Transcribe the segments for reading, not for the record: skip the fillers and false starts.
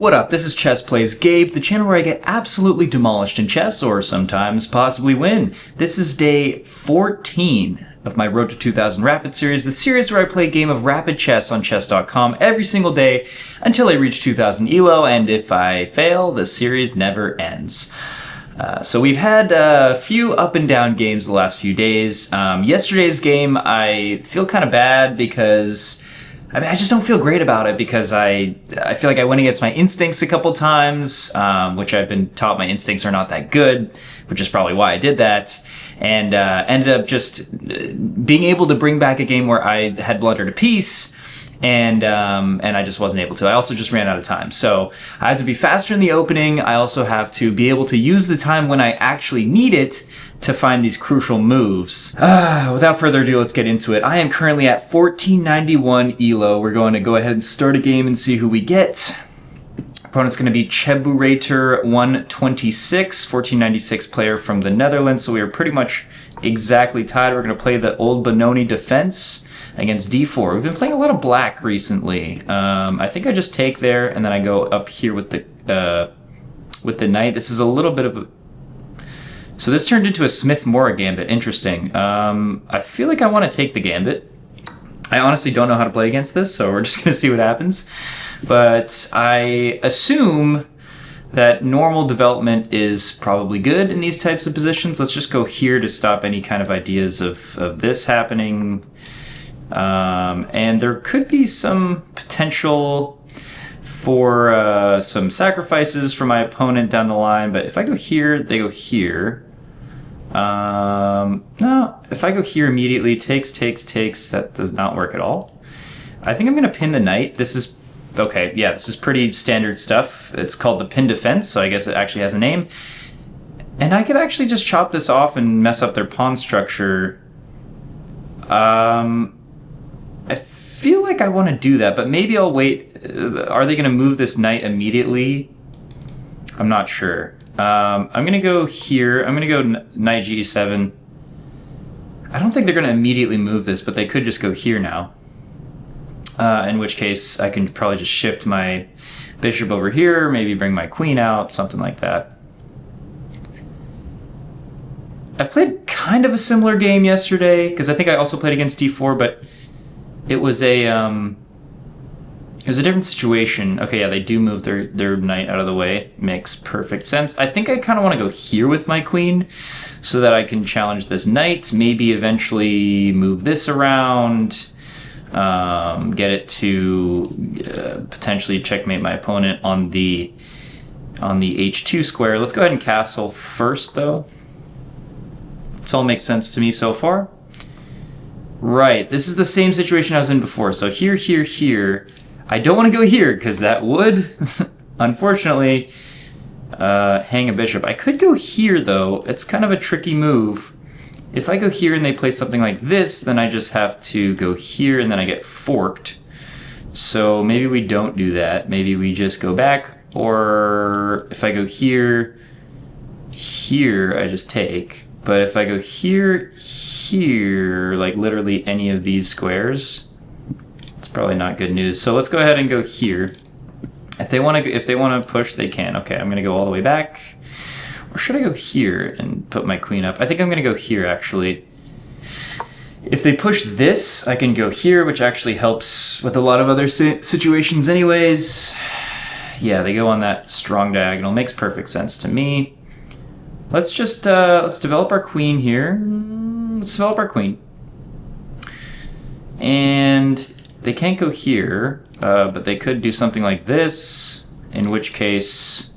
What up, this is Chess Plays Gabe, the channel where I get absolutely demolished in chess, or sometimes possibly win. This is day 14 of my Road to 2000 Rapid series, the series where I play a game of rapid chess on chess.com every single day until I reach 2000 ELO, and if I fail, the series never ends. So we've had a few up and down games the last few days. Yesterday's game, I feel kind of bad because I just don't feel great about it because I feel like I went against my instincts a couple times, which I've been taught my instincts are not that good, which is probably why I did that, and ended up just being able to bring back a game where I had blundered a piece, and I just wasn't able to. I also just ran out of time. So I have to be faster in the opening. I also have to be able to use the time when I actually need it to find these crucial moves. Without further ado, let's get into it. I am currently at 1491 ELO. We're going to go ahead and start a game and see who we get. Opponent's going to be Cheburator 126, 1496 player from the Netherlands. So we are pretty much exactly tied. We're going to play the old Benoni defense against d4. We've been playing a lot of black recently. I think I just take there and then I go up here with the knight. This is a little bit of a... So this turned into a Smith-Morra gambit. Interesting. I feel like I want to take the gambit. I honestly don't know how to play against this, so we're just going to see what happens. But I assume that normal development is probably good in these types of positions. Let's just go here to stop any kind of ideas of this happening. And there could be some potential for some sacrifices for my opponent down the line. But if I go here, they go here. No, if I go here immediately, takes, that does not work at all. I think I'm going to pin the knight. This is, okay, yeah, this is pretty standard stuff. It's called the pin defense, so I guess it actually has a name. And I could actually just chop this off and mess up their pawn structure. I feel like I want to do that, but maybe I'll wait. Are they going to move this knight immediately? I'm not sure. I'm going to go here. I'm going to go knight g7. I don't think they're going to immediately move this, but they could just go here now. In which case, I can probably just shift my bishop over here, maybe bring my queen out, something like that. I played kind of a similar game yesterday, because I think I also played against d4, but it was a different situation. Okay, yeah, they do move their knight out of the way. Makes perfect sense. I think I kind of want to go here with my queen so that I can challenge this knight. Maybe eventually move this around, get it to potentially checkmate my opponent on the h2 square. Let's go ahead and castle first, though. This all makes sense to me so far. Right, this is the same situation I was in before. So here, here, here. I don't want to go here because that would, unfortunately, hang a bishop. I could go here, though. It's kind of a tricky move. If I go here and they play something like this, then I just have to go here and then I get forked. So maybe we don't do that. Maybe we just go back. Or if I go here, here, I just take. But if I go here, here, like literally any of these squares, it's probably not good news. So let's go ahead and go here. If they want to push, they can. Okay, I'm gonna go all the way back. Or should I go here and put my queen up? I think I'm gonna go here actually. If they push this, I can go here, which actually helps with a lot of other situations anyways. Yeah, they go on that strong diagonal. Makes perfect sense to me. Let's just, let's develop our queen here. Let's develop our queen. And they can't go here, but they could do something like this, in which case,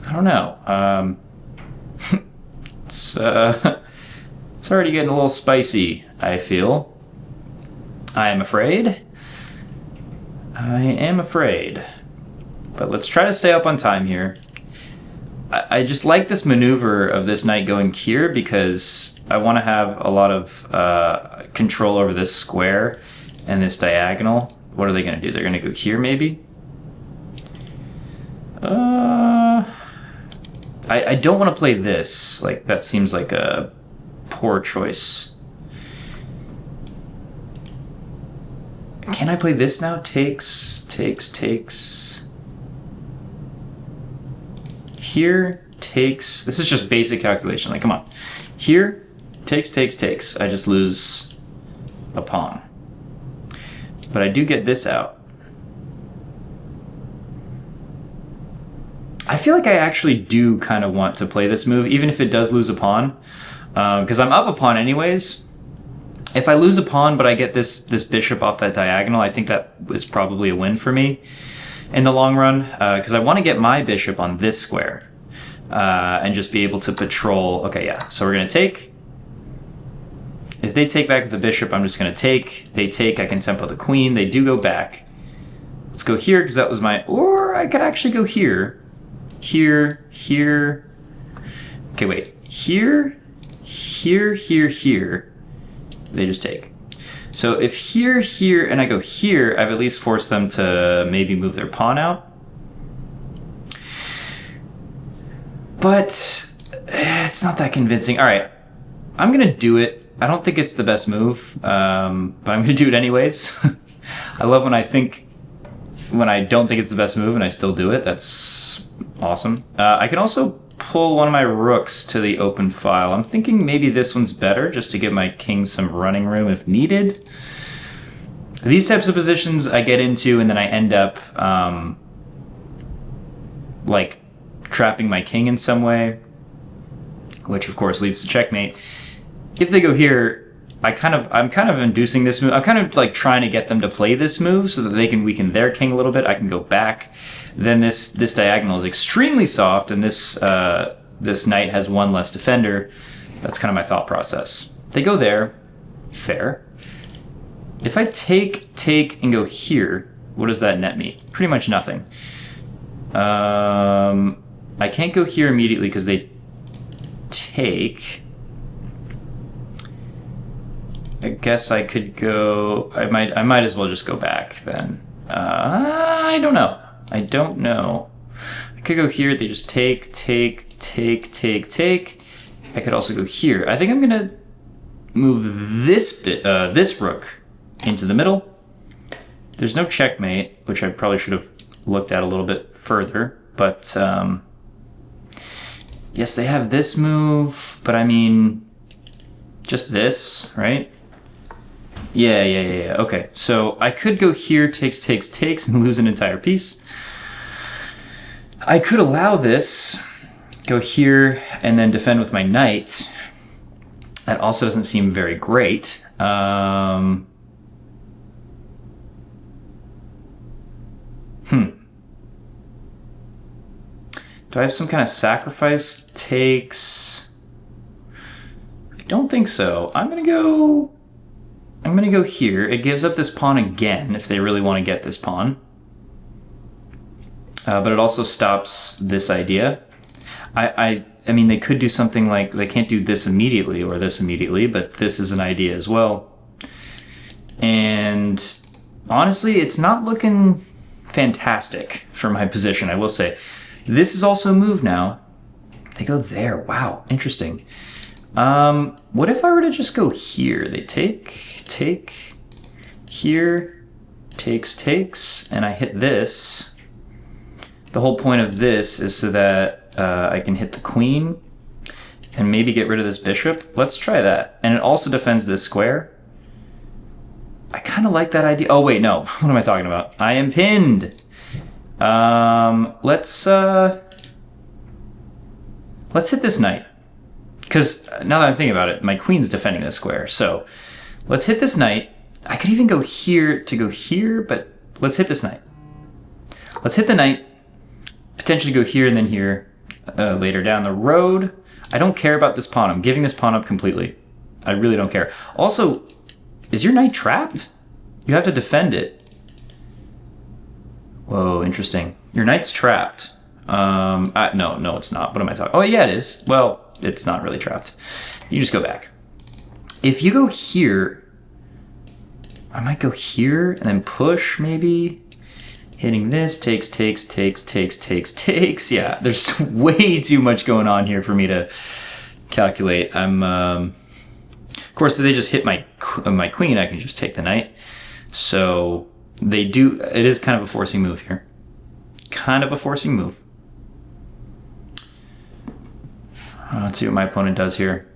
I don't know. It's already getting a little spicy, I feel. I am afraid. I am afraid. But let's try to stay up on time here. I just like this maneuver of this knight going here because I want to have a lot of control over this square and this diagonal. What are they going to do? They're going to go here maybe? I don't want to play this. Like, that seems like a poor choice. Can I play this now? Takes. here takes, this is just basic calculation, like come on. Here, takes. I just lose a pawn. But I do get this out. I feel like I actually do kind of want to play this move, even if it does lose a pawn. Because I'm up a pawn anyways. If I lose a pawn, but I get this bishop off that diagonal, I think that is probably a win for me in the long run. Because I want to get my bishop on this square. And just be able to patrol. Okay, yeah. So we're going to take. If they take back with the bishop, I'm just going to take. They take, I can tempo the queen. They do go back. Let's go here because that was my... Or I could actually go here. Here. Okay, wait. Here. They just take. So if here, and I go here, I've at least forced them to maybe move their pawn out. But it's not that convincing. All right, I'm going to do it. I don't think it's the best move, but I'm going to do it anyways. I love when I don't think it's the best move and I still do it. That's awesome. I can also pull one of my rooks to the open file. I'm thinking maybe this one's better just to give my king some running room if needed. These types of positions I get into and then I end up like trapping my king in some way, which of course leads to checkmate. If they go here, I'm kind of inducing this move. I'm kind of like trying to get them to play this move so that they can weaken their king a little bit. I can go back. Then this diagonal is extremely soft, and this knight has one less defender. That's kind of my thought process. They go there, fair. If I take, and go here, what does that net me? Pretty much nothing. I can't go here immediately because they take. I guess I could go. I might as well just go back then. I don't know. I could go here. They just take. I could also go here. I think I'm gonna move this rook into the middle. There's no checkmate, which I probably should have looked at a little bit further. But yes, they have this move. But I mean, just this, right? Yeah. Okay, so I could go here, takes, and lose an entire piece. I could allow this, go here, and then defend with my knight. That also doesn't seem very great. Do I have some kind of sacrifice? Takes. I don't think so. I'm gonna go here. It gives up this pawn again if they really want to get this pawn. But it also stops this idea. I mean, they could do something like, they can't do this immediately or this immediately, but this is an idea as well. And honestly, it's not looking fantastic for my position, I will say. This is also a move now. They go there. Wow, interesting. What if I were to just go here? They take, here, takes, and I hit this. The whole point of this is so that I can hit the queen and maybe get rid of this bishop. Let's try that. And it also defends this square. I kind of like that idea. Oh, wait, no. What am I talking about? I am pinned. Let's hit this knight. Because now that I'm thinking about it, my queen's defending this square. So let's hit this knight. I could even go here to go here, but let's hit this knight. Let's hit the knight. Potentially go here and then here later down the road. I don't care about this pawn. I'm giving this pawn up completely. I really don't care. Also, is your knight trapped? You have to defend it. Whoa, interesting. Your knight's trapped. No, it's not. What am I talking? Oh, yeah, it is. Well, it's not really trapped. You just go back. If you go here, I might go here and then push maybe. Hitting this, takes. Yeah, there's way too much going on here for me to calculate. Of course, if they just hit my queen, I can just take the knight. So they do, it is kind of a forcing move here. Kind of a forcing move. Let's see what my opponent does here.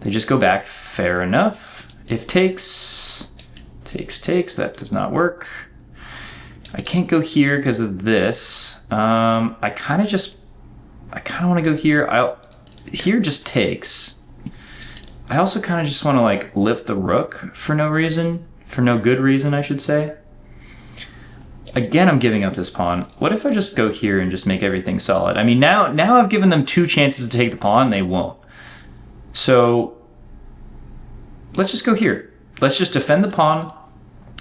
They just go back. Fair enough. If takes, takes. That does not work. I can't go here because of this. I kind of want to go here. Here just takes. I also kind of just want to like lift the rook for no reason. For no good reason, I should say. Again, I'm giving up this pawn. What if I just go here and just make everything solid? I mean, now I've given them 2 chances to take the pawn, they won't. So let's just go here. Let's just defend the pawn,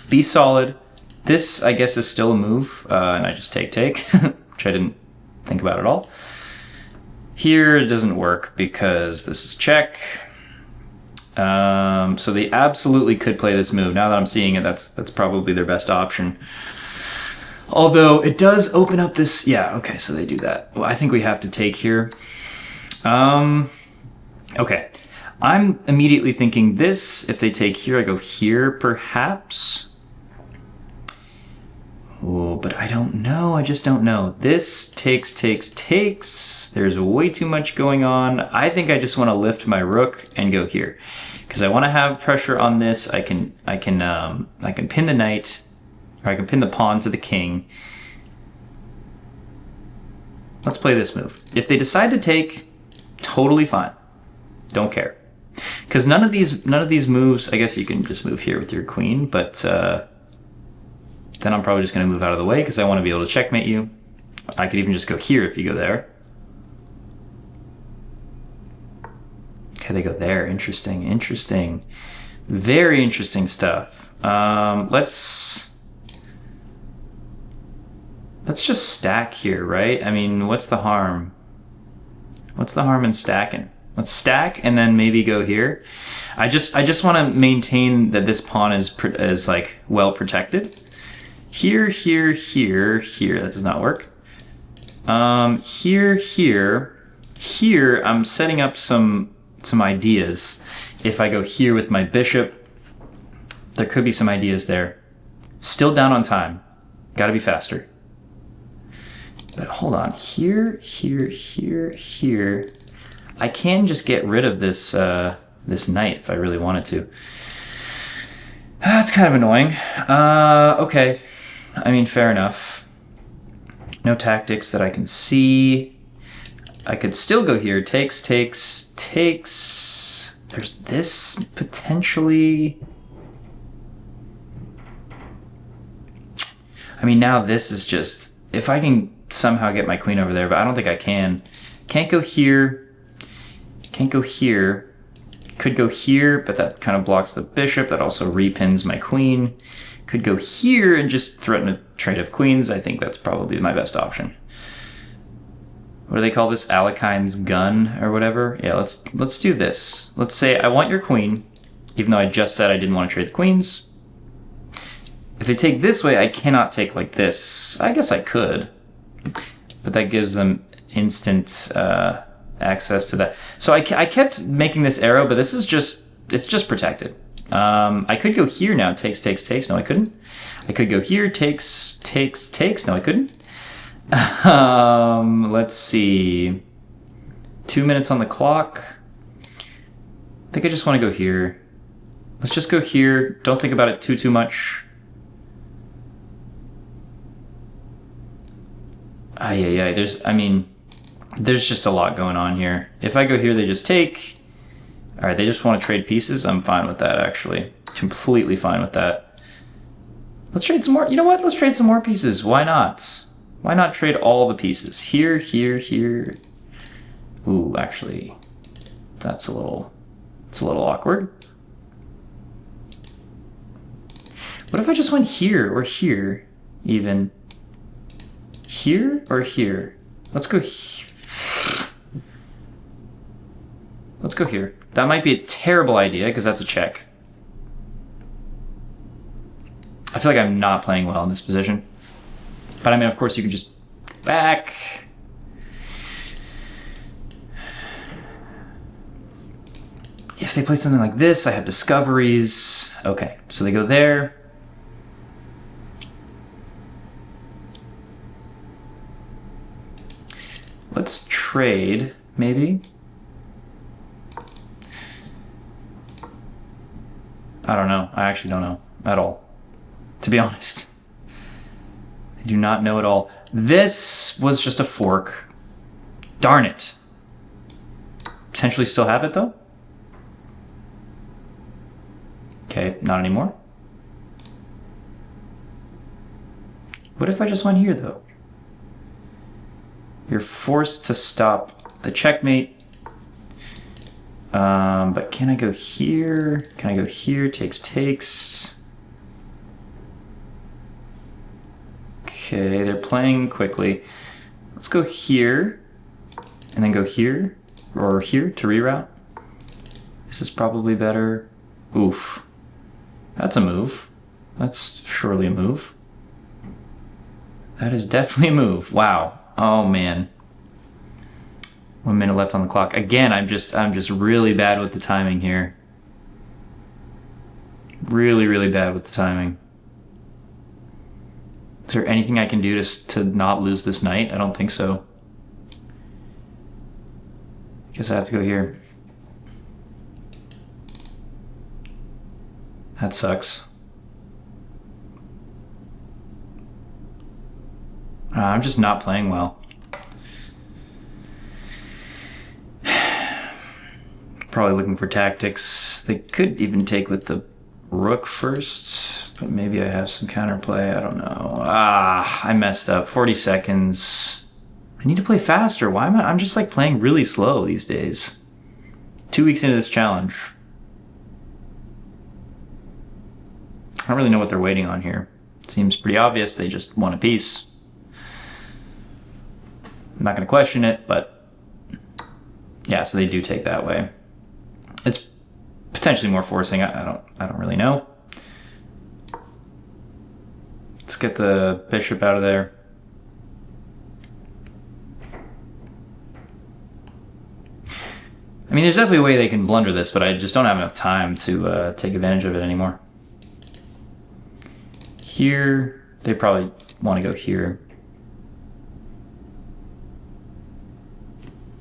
be solid. This, I guess, is still a move, and I just take, which I didn't think about at all. Here it doesn't work because this is check. So they absolutely could play this move. Now that I'm seeing it, that's probably their best option. Although it does open up this, yeah, okay, so they do that. Well, I think we have to take here. Okay, I'm immediately thinking this. If they take here, I go here, perhaps. Oh, but I don't know, I just don't know. This takes. There's way too much going on. I think I just want to lift my rook and go here. Because I want to have pressure on this. I can pin the knight. Or I can pin the pawn to the king. Let's play this move. If they decide to take, totally fine. Don't care. Because none of these moves, I guess you can just move here with your queen, but then I'm probably just going to move out of the way because I want to be able to checkmate you. I could even just go here if you go there. Okay, they go there. Interesting. Very interesting stuff. Let's just stack here, right? I mean, what's the harm? What's the harm in stacking? Let's stack and then maybe go here. I just want to maintain that this pawn is like well protected. Here. That does not work. Here. I'm setting up some ideas. If I go here with my bishop, there could be some ideas there. Still down on time. Got to be faster. But hold on, here. I can just get rid of this this knight if I really wanted to. That's kind of annoying. Okay, I mean, fair enough. No tactics that I can see. I could still go here. Takes. There's this potentially. I mean, now this is just, if I can somehow get my queen over there, but I don't think I can. Can't go here. Can't go here. Could go here, but that kind of blocks the bishop. That also repins my queen. Could go here and just threaten a trade of queens. I think that's probably my best option. What do they call this? Alekine's gun or whatever? Yeah, let's do this. Let's say I want your queen, even though I just said I didn't want to trade the queens. If they take this way, I cannot take like this. I guess I could, but that gives them instant access to that. So I kept making this arrow, but this is just, it's just protected. I could go here now, takes. No, I couldn't. I could go here, takes. No, I couldn't. Let's see. 2 minutes on the clock. I think I just want to go here. Let's just go here. Don't think about it too much. There's just a lot going on here. If I go here, they just take. All right, they just want to trade pieces. I'm fine with that, actually. Completely fine with that. Let's trade some more. You know what? Let's trade some more pieces. Why not? Why not trade all the pieces? Here. Ooh, actually, it's a little awkward. What if I just went here or here, even? Here or here? Let's go here. Let's go here. That might be a terrible idea because that's a check. I feel like I'm not playing well in this position. But I mean, of course, you can just back. If they play something like this, I have discoveries. Okay, so they go there. Let's trade, maybe. I don't know. I actually don't know at all, to be honest. I do not know at all. This was just a fork. Darn it. Potentially still have it, though? Okay, not anymore. What if I just went here, though? You're forced to stop the checkmate. But can I go here? Can I go here? Takes. Okay, they're playing quickly. Let's go here, and then go here, or here to reroute. This is probably better. Oof. That's a move. That's surely a move. That is definitely a move. Wow. Oh man. 1 minute left on the clock. Again, I'm just really bad with the timing here. Really, really bad with the timing. Is there anything I can do to not lose this knight? I don't think so. Guess I have to go here. That sucks. I'm just not playing well. Probably looking for tactics. They could even take with the rook first, but maybe I have some counterplay. I don't know. I messed up. 40 seconds. I need to play faster. Why am I'm just like playing really slow these days. 2 weeks into this challenge. I don't really know what they're waiting on here. It seems pretty obvious. They just want a piece. I'm not going to question it, but yeah, so they do take that way. It's potentially more forcing. I don't really know. Let's get the bishop out of there. I mean, there's definitely a way they can blunder this, but I just don't have enough time to take advantage of it anymore. Here, they probably want to go here.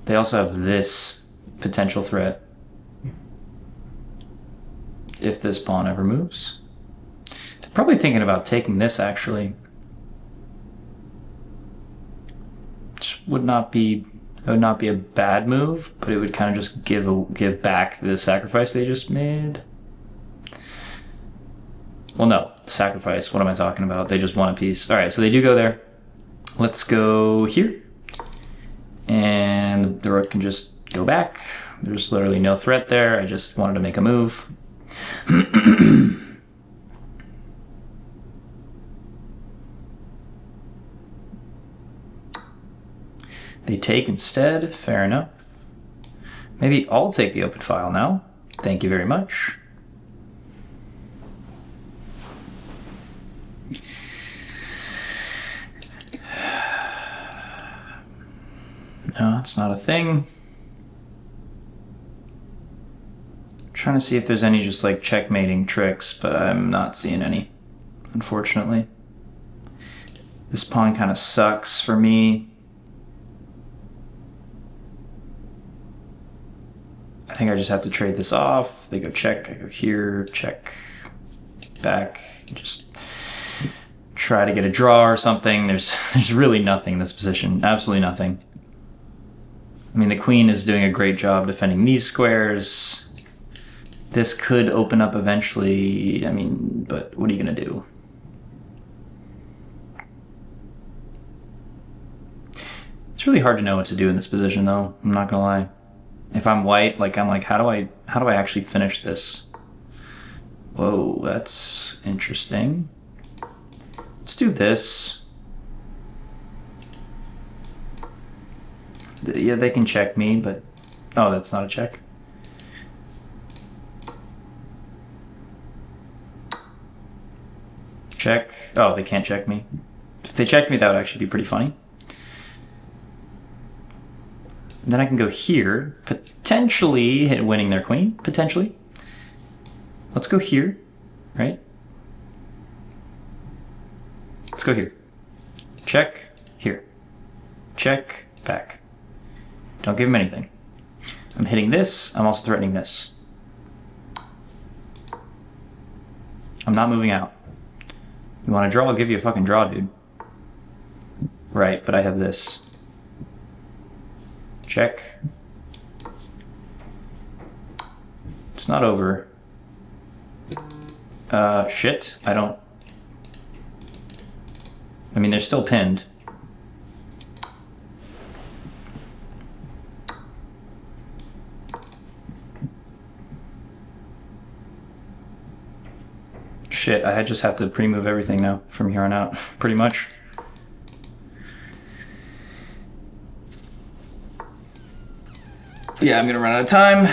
They also have this potential threat. If this pawn ever moves. They're probably thinking about taking this, actually. Which would not be a bad move, but it would kind of just give back the sacrifice they just made. Well, no, sacrifice. What am I talking about? They just want a piece. All right, so they do go there. Let's go here. And the rook can just go back. There's literally no threat there. I just wanted to make a move. They take instead. Fair enough. Maybe I'll take the open file now. Thank you very much. No, it's not a thing. Trying to see if there's any just like checkmating tricks, but I'm not seeing any, unfortunately. This pawn kind of sucks for me. I think I just have to trade this off. They go check, I go here, check, back, just try to get a draw or something. There's really nothing in this position, absolutely nothing. I mean, the queen is doing a great job defending these squares. This could open up eventually, I mean, but what are you gonna do? It's really hard to know what to do in this position though, I'm not gonna lie. If I'm white, I'm like, how do I actually finish this? Whoa, that's interesting. Let's do this. Yeah, they can check me, but oh, that's not a check. Check. Oh, they can't check me. If they checked me, that would actually be pretty funny. And then I can go here, potentially winning their queen, potentially. Let's go here, right? Let's go here. Check, here. Check, back. Don't give him anything. I'm hitting this, I'm also threatening this. I'm not moving out. You want to draw? I'll give you a fucking draw, dude. Right, but I have this. Check. It's not over. Shit. I don't... I mean, they're still pinned. Shit, I just have to pre-move everything now from here on out, pretty much. Yeah, I'm gonna run out of time.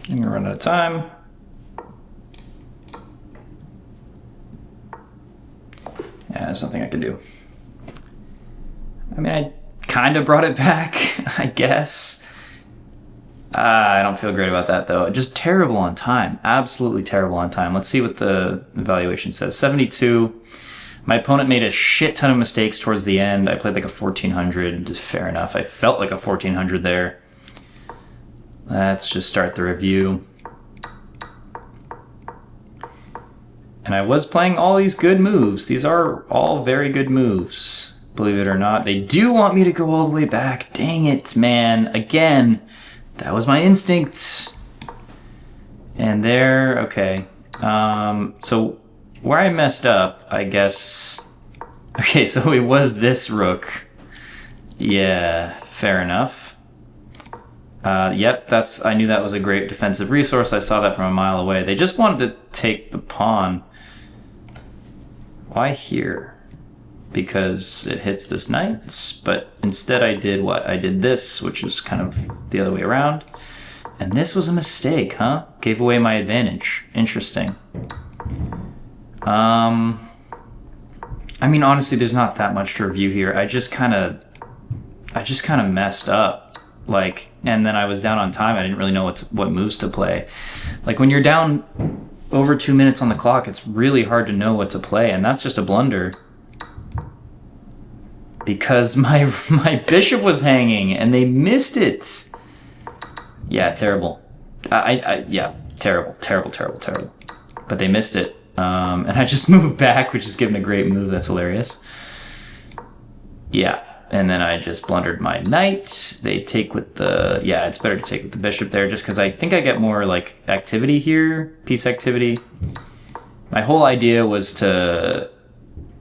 I'm gonna run out of time. Yeah, there's nothing I can do. I mean, I kind of brought it back, I guess. I don't feel great about that, though. Just terrible on time. Absolutely terrible on time. Let's see what the evaluation says. 72. My opponent made a shit ton of mistakes towards the end. I played like a 1400. Fair enough. I felt like a 1400 there. Let's just start the review. And I was playing all these good moves. These are all very good moves, believe it or not. They do want me to go all the way back. Dang it, man. Again, that was my instinct. And there, okay. So where I messed up, I guess... Okay, so it was this rook. Yeah, fair enough. Yep, I knew that was a great defensive resource. I saw that from a mile away. They just wanted to take the pawn. Why here? Because it hits this knight, but instead I did what? I did this, which is kind of the other way around. And this was a mistake, huh? Gave away my advantage. Interesting. I mean, honestly, there's not that much to review here. I just kind of messed up. Like, and then I was down on time. I didn't really know what moves to play. Like, when you're down over 2 minutes on the clock, it's really hard to know what to play, and that's just a blunder. Because my bishop was hanging, and they missed it. Yeah, terrible. Yeah, terrible. But they missed it. And I just moved back, which is given a great move. That's hilarious. Yeah. And then I just blundered my knight. They take with the... Yeah, it's better to take with the bishop there just because I think I get more, like, activity here. Piece activity. My whole idea was to...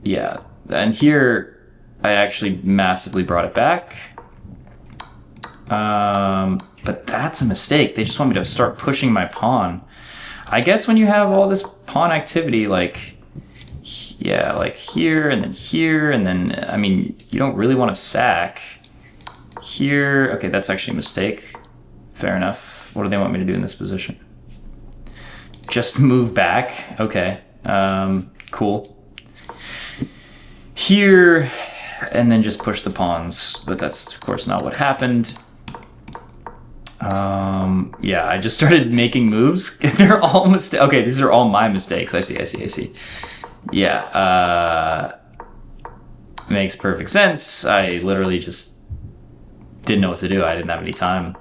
Yeah. And here, I actually massively brought it back. But that's a mistake. They just want me to start pushing my pawn. I guess when you have all this pawn activity, like... Yeah, like here, and then, I mean, you don't really want to sack. Here, okay, that's actually a mistake. Fair enough. What do they want me to do in this position? Just move back. Okay, cool. Here, and then just push the pawns, but that's, of course, not what happened. Yeah, I just started making moves. They're all mistakes. Okay, these are all my mistakes. I see. Yeah, makes perfect sense. I literally just didn't know what to do. I didn't have any time.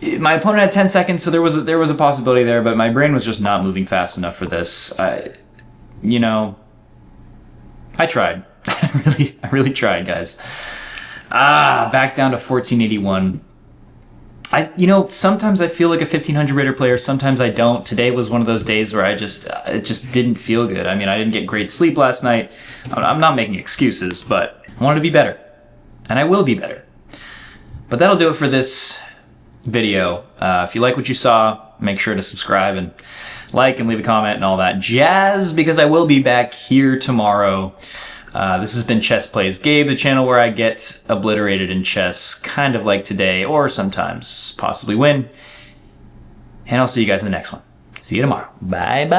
My opponent had 10 seconds, so there was a possibility there, but my brain was just not moving fast enough for this. You know, I tried. I really tried, guys. Back down to 1481. You know, sometimes I feel like a 1500 rater player, sometimes I don't. Today was one of those days where it just didn't feel good. I mean, I didn't get great sleep last night. I'm not making excuses, but I wanted to be better. And I will be better. But that'll do it for this video. If you like what you saw, make sure to subscribe and like and leave a comment and all that jazz, because I will be back here tomorrow. This has been Chess Plays Gabe, the channel where I get obliterated in chess, kind of like today, or sometimes possibly win. And I'll see you guys in the next one. See you tomorrow. Bye-bye.